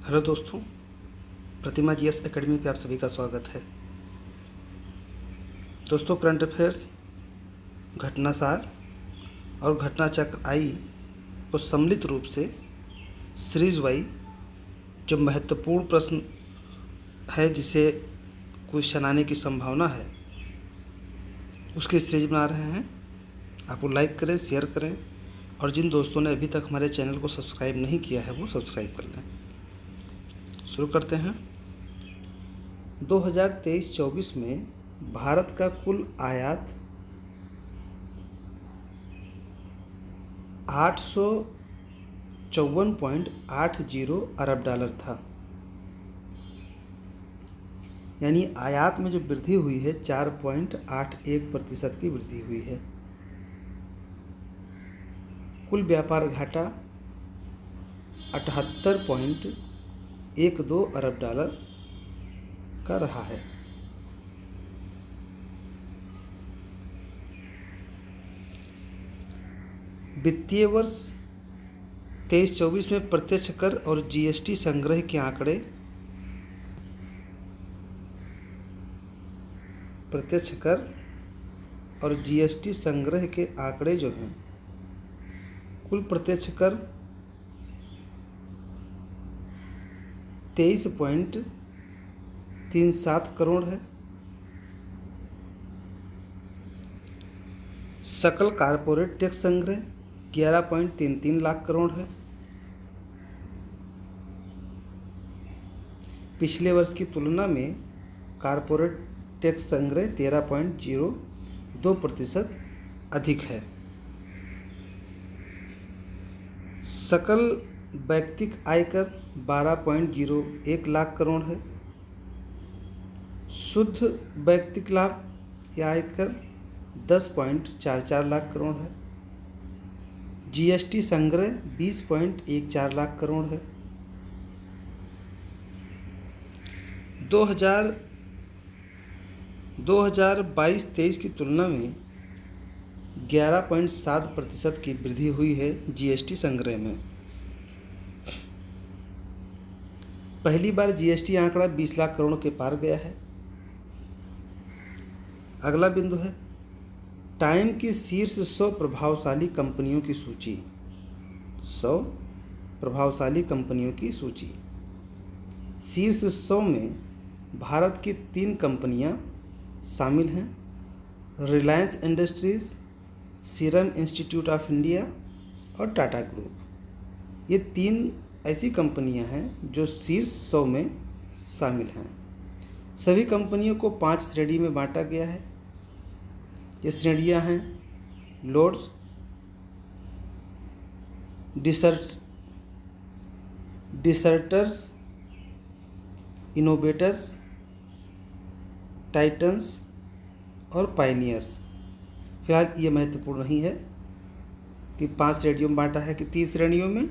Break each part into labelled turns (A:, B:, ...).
A: Hello दोस्तों, प्रतिमा GS academy पे आप सभी का स्वागत है। दोस्तों, करंट अफेयर्स, घटनासार और घटना चक्र आई को सम्मिलित रूप से सीरीज वाई जो महत्वपूर्ण प्रश्न है जिसे क्वेश्चन आने की संभावना है उसकी सीरीज बना रहे हैं। आप वो लाइक करें, शेयर करें और जिन दोस्तों ने अभी तक हमारे चैनल को सब्सक्राइब नहीं किया है वो सब्सक्राइब कर लें। शुरू करते हैं। 2023-24 में भारत का कुल आयात 854.80 अरब डॉलर था। यानी आयात में जो वृद्धि हुई है 4.81% की वृद्धि हुई है। कुल व्यापार घाटा 78.12 अरब डॉलर का रहा है। वित्तीय वर्ष 23-24 में प्रत्यक्ष कर और जीएसटी संग्रह के आंकड़े प्रत्यक्ष कर और जीएसटी संग्रह के आंकड़े जो हैं, कुल प्रत्यक्ष कर 23.37 करोड़ है। सकल कारपोरेट टैक्स संग्रह 11.33 लाख करोड़ है। पिछले वर्ष की तुलना में कारपोरेट टैक्स संग्रह 13.02% अधिक है। सकल वैयक्तिक आयकर 12.01 लाख करोड़ है। शुद्ध वैयक्तिक लाभ या आयकर 10.44 लाख करोड़ है। जीएसटी संग्रह 20.14 लाख करोड़ है। 2022-23 की तुलना में 11.7% की वृद्धि हुई है जीएसटी संग्रह में। पहली बार जीएसटी आंकड़ा 20 लाख करोड़ के पार गया है। अगला बिंदु है टाइम की शीर्ष 100 प्रभावशाली कंपनियों की सूची। 100 प्रभावशाली कंपनियों की सूची। शीर्ष 100 में भारत की 3 कंपनियां शामिल हैं: Reliance industries, serum institute of India और टाटा ग्रुप। ये 3 ऐसी कंपनियां हैं जो शीर्ष 100 में शामिल हैं। सभी कंपनियों को 5 श्रेणी में बांटा गया है। ये श्रेणियां हैं लोड्स, डिसर्टर्स, इनोवेटर्स, टाइटन्स और पायनियर्स। फिलहाल ये महत्वपूर्ण नहीं है कि 5 श्रेणियों में बांटा है कि 3 श्रेणियों में।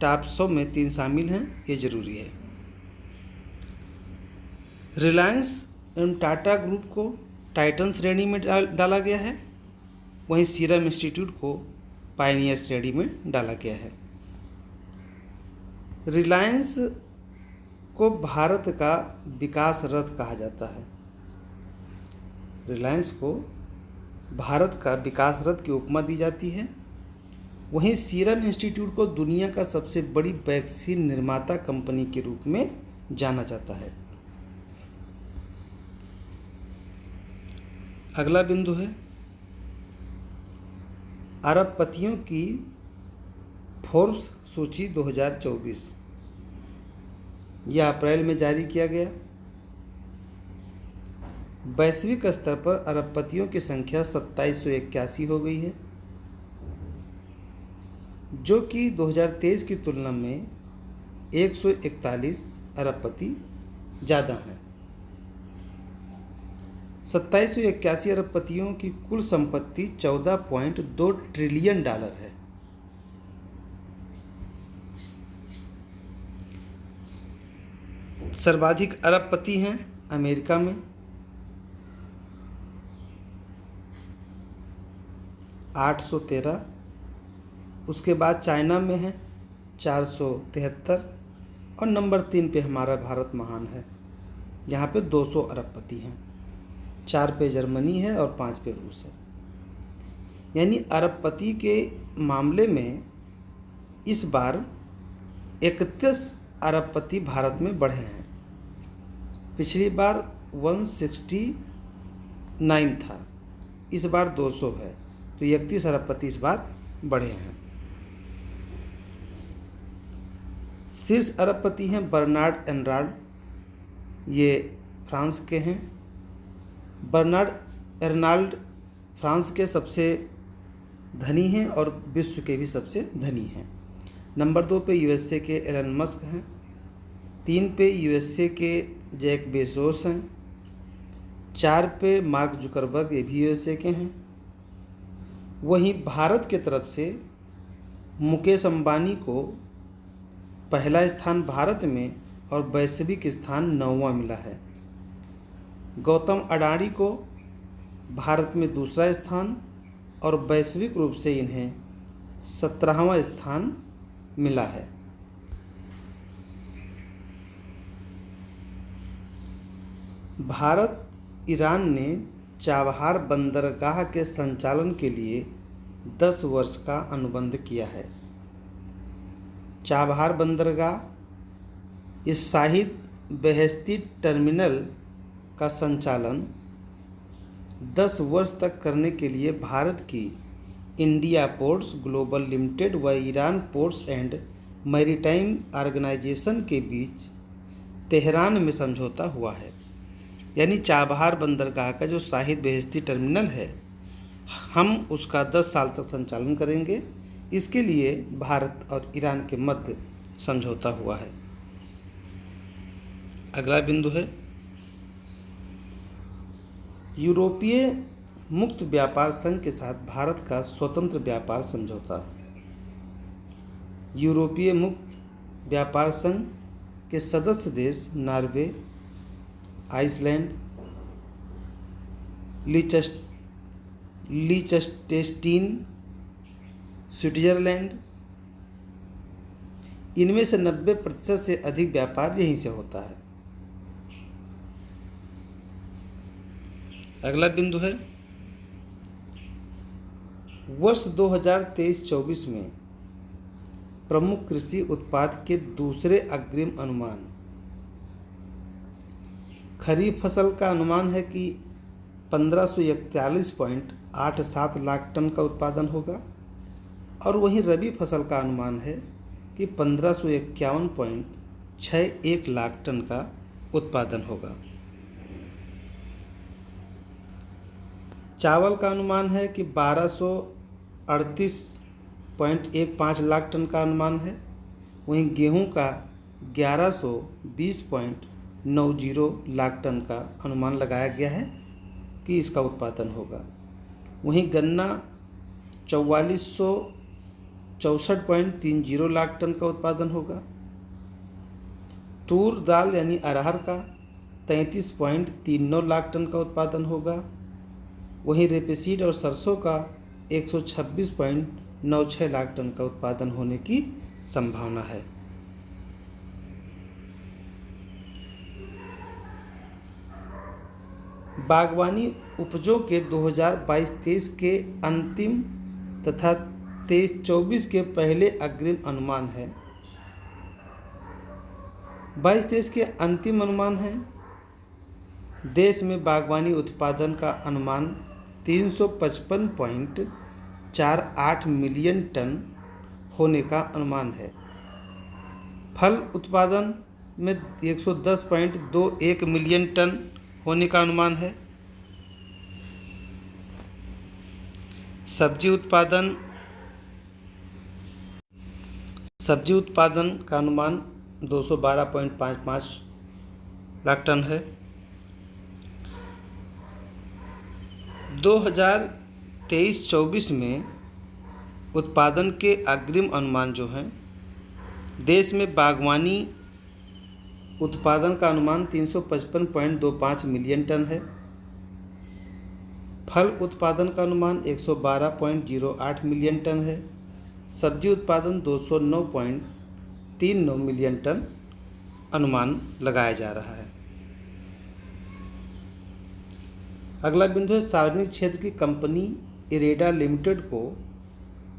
A: टॉप 100 में 3 शामिल हैं, ये जरूरी है। रिलायंस एवं टाटा ग्रुप को टाइटन श्रेणी में डाला गया है, वहीं सीरम इंस्टीट्यूट को पायनियर श्रेणी में डाला गया है। रिलायंस को भारत का विकास रथ कहा जाता है। रिलायंस को भारत का विकास रथ की उपमा दी जाती है। वहीं सीरम इंस्टीट्यूट को दुनिया का सबसे बड़ी वैक्सीन निर्माता कंपनी के रूप में जाना जाता है। अगला बिंदु है अरबपतियों की फोर्ब्स सूची 2024। यह अप्रैल में जारी किया गया। वैश्विक स्तर पर अरबपतियों की संख्या 2781 हो गई है, जो कि 2023 की तुलना में 141 अरबपति ज़्यादा हैं। 2781 अरबपतियों की कुल संपत्ति 14.2 ट्रिलियन डॉलर है। सर्वाधिक अरबपति हैं अमेरिका में 813, उसके बाद चाइना में है 473, और नंबर 3 पे हमारा भारत महान है, यहाँ पे 200 अरबपति हैं। 4 पे जर्मनी है और 5 पे रूस है। यानी अरबपति के मामले में इस बार 31 अरबपति भारत में बढ़े हैं। पिछली बार 169 था, इस बार 200 है, तो 31 अरबपति इस बार बढ़े हैं। शीर्ष अरबपति हैं बर्नार्ड एर्नाल्ड, ये फ्रांस के हैं। बर्नार्ड एर्नाल्ड फ्रांस के सबसे धनी हैं और विश्व के भी सबसे धनी हैं। नंबर 2 पे यूएसए के एलन मस्क हैं। 3 पे यूएसए के जैक बेजोस हैं। 4 पे मार्क जुकरबर्ग, ये भी यूएसए के हैं। वहीं भारत के तरफ से मुकेश अंबानी को पहला स्थान भारत में और वैश्विक स्थान 9वां मिला है। गौतम अडानी को भारत में दूसरा स्थान और वैश्विक रूप से इन्हें 17वां स्थान मिला है। भारत ईरान ने चाबहार बंदरगाह के संचालन के लिए 10 वर्ष का अनुबंध किया है। चाबहार बंदरगाह इस शाहिद बेहेश्ती टर्मिनल का संचालन 10 वर्ष तक करने के लिए भारत की इंडिया पोर्ट्स ग्लोबल लिमिटेड व Iran Ports and Maritime Organization के बीच तेहरान में समझौता हुआ है। यानी चाबहार बंदरगाह का जो शाहिद बेहेश्ती टर्मिनल है, हम उसका 10 साल तक संचालन करेंगे। इसके लिए भारत और ईरान के मध्य समझौता हुआ है। अगला बिंदु है यूरोपीय मुक्त व्यापार संघ के साथ भारत का स्वतंत्र व्यापार समझौता। यूरोपीय मुक्त व्यापार संघ के सदस्य देश नॉर्वे, आइसलैंड, लिechtenstein, स्विट्जरलैंड, इनमें से 90% से अधिक व्यापार यहीं से होता है। अगला बिंदु है वर्ष 2023-24 में प्रमुख कृषि उत्पाद के दूसरे अग्रिम अनुमान। खरीफ फसल का अनुमान है कि 1541.87 लाख टन का उत्पादन होगा और वहीं रबी फसल का अनुमान है कि 1551.61 लाख टन का उत्पादन होगा। चावल का अनुमान है कि 1238.15 लाख टन का अनुमान है। वहीं गेहूं का 1120.90 लाख टन का अनुमान लगाया गया है कि इसका उत्पादन होगा। वहीं गन्ना 4464.30 लाख टन का उत्पादन होगा। तूर दाल यानी अरहर का 33.39 लाख टन का उत्पादन होगा। वहीं रेपसीड और सरसों का 126.96 लाख टन का उत्पादन होने की संभावना है। बागवानी उपजों के 2022-23 के अंतिम तथा 23-24 के पहले अग्रिम अनुमान है। 22-23 के अंतिम अनुमान है देश में बागवानी उत्पादन का अनुमान 355.48 मिलियन टन होने का अनुमान है। फल उत्पादन में 110.21 मिलियन टन होने का अनुमान है। सब्जी उत्पादन का अनुमान 212.55 लाख टन है। 2023-24 में उत्पादन के अग्रिम अनुमान जो हैं, देश में बागवानी उत्पादन का अनुमान 355.25 मिलियन टन है। फल उत्पादन का अनुमान 112.08 मिलियन टन है। सब्जी उत्पादन 209.39 मिलियन टन अनुमान लगाया जा रहा है। अगला बिंदु है सार्वजनिक क्षेत्र की कंपनी इरेडा लिमिटेड को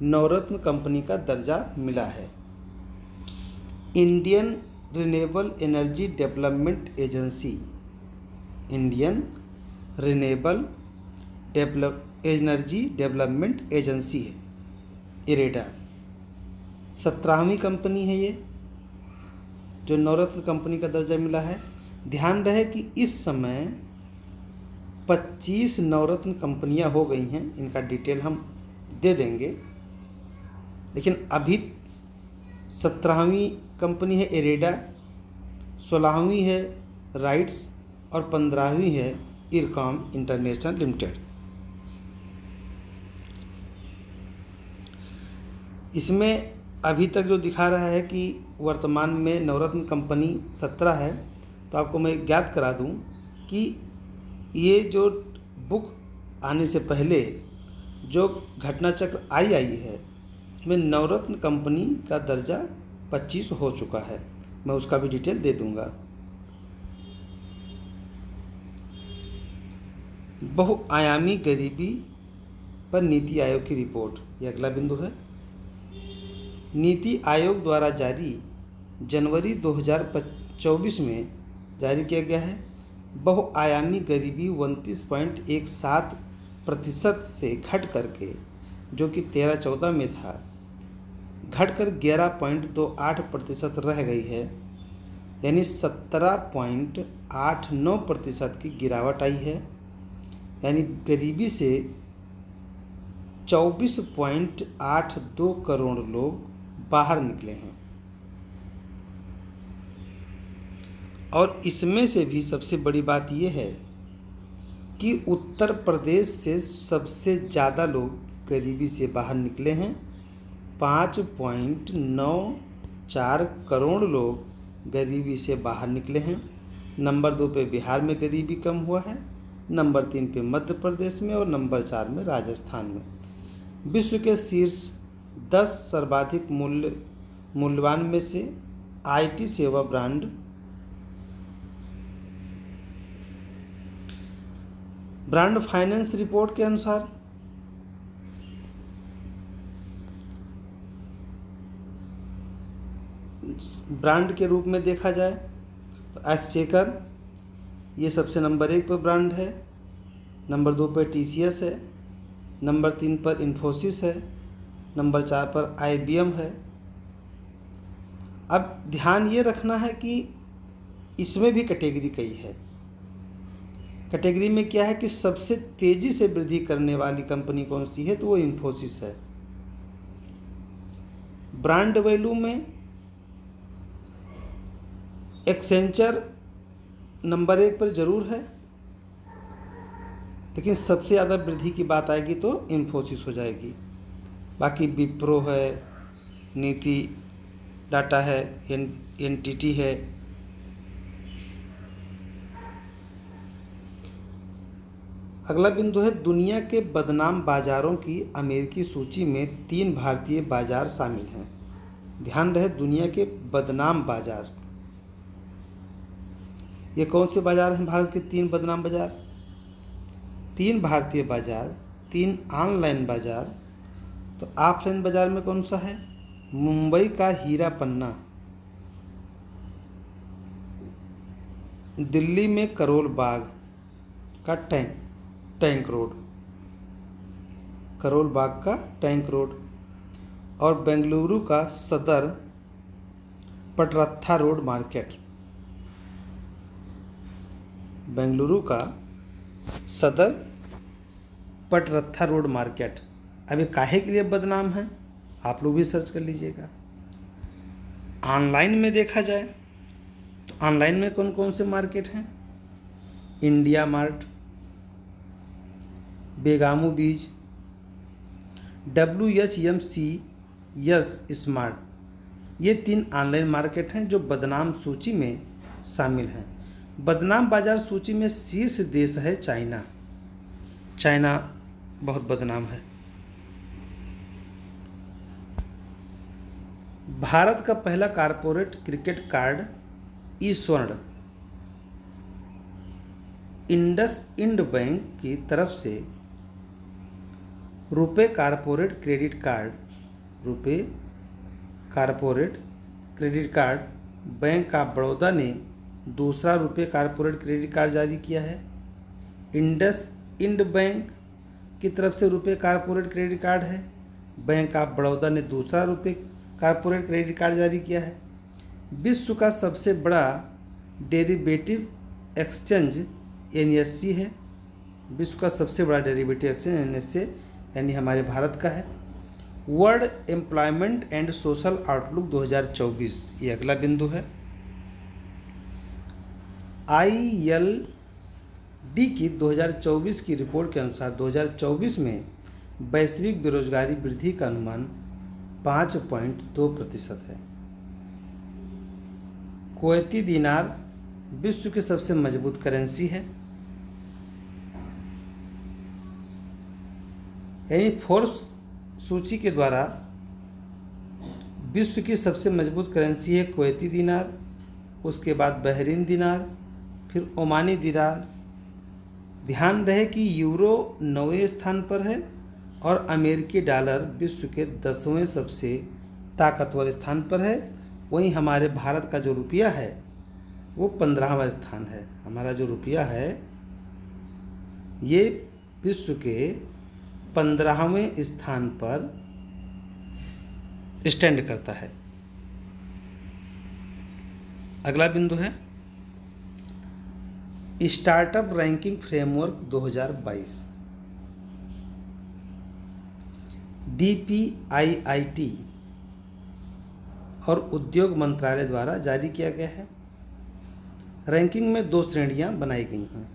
A: नवरत्न कंपनी का दर्जा मिला है। Indian renewable energy development agency, Indian renewable energy development agency है इरेडा, 17वीं कंपनी है ये जो नवरत्न कंपनी का दर्जा मिला है। ध्यान रहे कि इस समय 25 नवरत्न कंपनियां हो गई हैं, इनका डिटेल हम दे देंगे, लेकिन अभी 17वीं कंपनी है इरेडा, 16वीं है राइट्स और 15वीं है इरकॉम इंटरनेशनल लिमिटेड। इसमें अभी तक जो दिखा रहा है कि वर्तमान में नवरत्न कंपनी 17 है, तो आपको मैं ज्ञात करा दूं कि ये जो बुक आने से पहले जो घटना चक्र आई है उसमें नवरत्न कंपनी का दर्जा 25 हो चुका है। मैं उसका भी डिटेल दे दूंगा। बहुआयामी गरीबी पर नीति आयोग की रिपोर्ट, ये अगला बिंदु है। नीति आयोग द्वारा जारी जनवरी 2024 में जारी किया गया है। बहुआयामी गरीबी 29.17% से घट करके, जो कि 13-14 में था, घटकर 11.28% रह गई है, यानी 17.89% की गिरावट आई है। यानी गरीबी से 24.82 करोड़ लोग बाहर निकले हैं। और इसमें से भी सबसे बड़ी बात यह है कि उत्तर प्रदेश से सबसे ज़्यादा लोग गरीबी से बाहर निकले हैं। 5.94 करोड़ लोग गरीबी से बाहर निकले हैं। नंबर 2 पे बिहार में गरीबी कम हुआ है, नंबर 3 पे मध्य प्रदेश में और नंबर 4 में राजस्थान में। विश्व के शीर्ष 10 सर्वाधिक मूल्यवान में से आईटी सेवा ब्रांड फाइनेंस रिपोर्ट के अनुसार ब्रांड के रूप में देखा जाए तो एक्सचेकर ये सबसे नंबर 1 पर ब्रांड है, नंबर 2 पर टीसीएस है, नंबर 3 पर इन्फोसिस है, नंबर 4 पर आईबीएम है। अब ध्यान ये रखना है कि इसमें भी कैटेगरी कई है। कैटेगरी में क्या है कि सबसे तेजी से वृद्धि करने वाली कंपनी कौन सी है, तो वो इन्फोसिस है। ब्रांड वैल्यू में एक्सेंचर नंबर 1 पर जरूर है, लेकिन सबसे ज़्यादा वृद्धि की बात आएगी तो इन्फोसिस हो जाएगी। बाकी विप्रो है, नीति डाटा है, एनटीटी है। अगला बिंदु है दुनिया के बदनाम बाजारों की अमेरिकी सूची में 3 भारतीय बाजार शामिल हैं। ध्यान रहे, दुनिया के बदनाम बाजार, ये कौन से बाजार हैं? भारत के 3 बदनाम बाजार, 3 भारतीय बाजार, 3 ऑनलाइन बाजार। तो ऑफलाइन बाजार में कौन सा है? मुंबई का हीरा पन्ना, दिल्ली में करोल बाग का टैंक रोड, करोल बाग का टैंक रोड, और बेंगलुरु का सदर पटरत्था रोड मार्केट, बेंगलुरु का सदर पटरत्था रोड मार्केट। अब ये काहे के लिए बदनाम है, आप लोग भी सर्च कर लीजिएगा। ऑनलाइन में देखा जाए तो ऑनलाइन में कौन कौन से मार्केट हैं? इंडिया मार्ट, बेगामू बीज, WHMCS स्मार्ट, ये 3 ऑनलाइन मार्केट हैं जो बदनाम सूची में शामिल हैं। बदनाम बाजार सूची में शीर्ष देश है चाइना। चाइना बहुत बदनाम है। भारत का पहला कॉरपोरेट क्रिकेट कार्ड ई स्वर्ण इंडसइंड बैंक की तरफ से RuPay corporate credit card bank of Baroda ने दूसरा रुपे कॉर्पोरेट क्रेडिट कार्ड जारी किया है। इंडसइंड बैंक की तरफ से रुपे कॉर्पोरेट क्रेडिट कार्ड है, बैंक ऑफ बड़ौदा ने दूसरा रुपे कॉर्पोरेट क्रेडिट कार्ड जारी किया है। विश्व का सबसे बड़ा डेरिवेटिव एक्सचेंज NSE है, विश्व का सबसे बड़ा डेरिवेटिव एक्सचेंज NSE यानी हमारे भारत का है। World employment and social outlook 2024 ये अगला बिंदु है। ILD की 2024 की रिपोर्ट के अनुसार 2024 में वैश्विक बेरोजगारी वृद्धि का अनुमान 5.2% है। कुवैती दीनार विश्व की सबसे मजबूत करेंसी है, यानी फोर्ब्स सूची के द्वारा विश्व की सबसे मजबूत करेंसी है कुवैती दीनार, उसके बाद बहरीन दीनार, फिर ओमानी दीनार। ध्यान रहे कि यूरो 9वें स्थान पर है और अमेरिकी डॉलर विश्व के 10वें सबसे ताकतवर स्थान पर है। वहीं हमारे भारत का जो रुपया है वो 15वां स्थान है। हमारा जो रुपया है ये विश्व के 15वें स्थान पर स्टैंड करता है। अगला बिंदु है स्टार्टअप रैंकिंग फ्रेमवर्क 2022 DPIIT और उद्योग मंत्रालय द्वारा जारी किया गया है। रैंकिंग में 2 श्रेणियां बनाई गई हैं।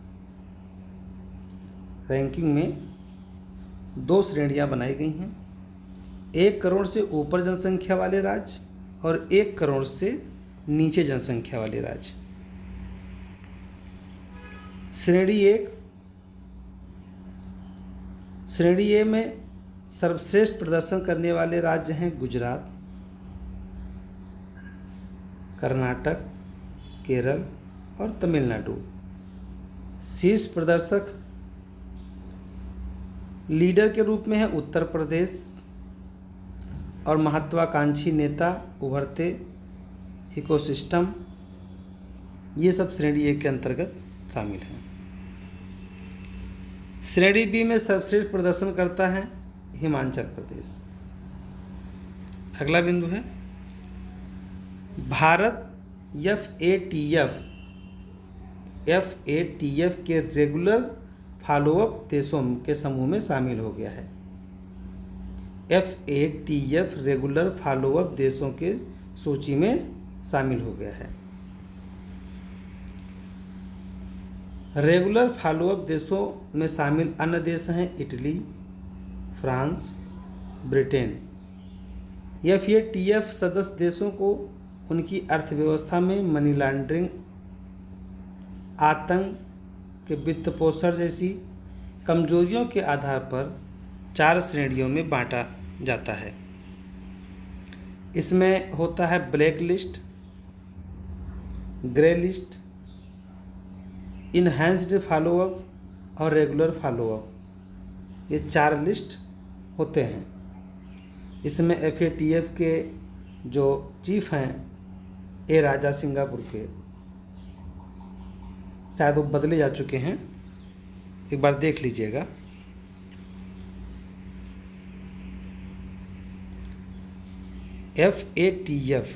A: रैंकिंग में 2 श्रेणियां बनाई गई हैं, 1 करोड़ से ऊपर जनसंख्या वाले राज्य और 1 करोड़ से नीचे जनसंख्या वाले राज्य। श्रेणी ए में सर्वश्रेष्ठ प्रदर्शन करने वाले राज्य हैं गुजरात, कर्नाटक, केरल और तमिलनाडु। शीर्ष प्रदर्शक लीडर के रूप में है उत्तर प्रदेश और महत्वाकांक्षी नेता, उभरते इकोसिस्टम, ये सब श्रेणी ए के अंतर्गत शामिल हैं। श्रेणी बी में सर्वश्रेष्ठ प्रदर्शन करता है हिमाचल प्रदेश। अगला बिंदु है भारत FATF के रेगुलर फॉलोअप देशों के समूह में शामिल हो गया है। FATF रेगुलर फॉलोअप देशों के सूची में शामिल हो गया है। रेगुलर फॉलोअप देशों में शामिल अन्य देश हैं इटली, फ्रांस, ब्रिटेन। FATF सदस्य देशों को उनकी अर्थव्यवस्था में मनी लॉन्ड्रिंग, आतंक के वित्त पोषण जैसी कमजोरियों के आधार पर 4 श्रेणियों में बांटा जाता है। इसमें होता है black list, grey list, enhanced follow up और रेगुलर फॉलोअप। ये 4 लिस्ट होते हैं। इसमें FATF के जो चीफ हैं ए राजा सिंगापुर के, शायद वो बदले जा चुके हैं, एक बार देख लीजिएगा। FATF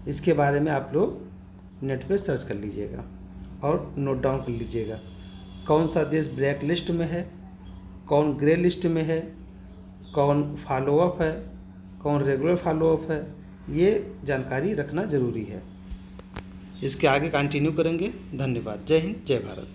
A: इसके बारे में आप लोग नेट पे सर्च कर लीजिएगा और नोट डाउन कर लीजिएगा कौन सा देश ब्लैक लिस्ट में है, कौन ग्रे लिस्ट में है, कौन फॉलोअप है, कौन रेगुलर फॉलोअप है। ये जानकारी रखना ज़रूरी है। इसके आगे कंटिन्यू करेंगे। धन्यवाद। जय हिंद, जय भारत।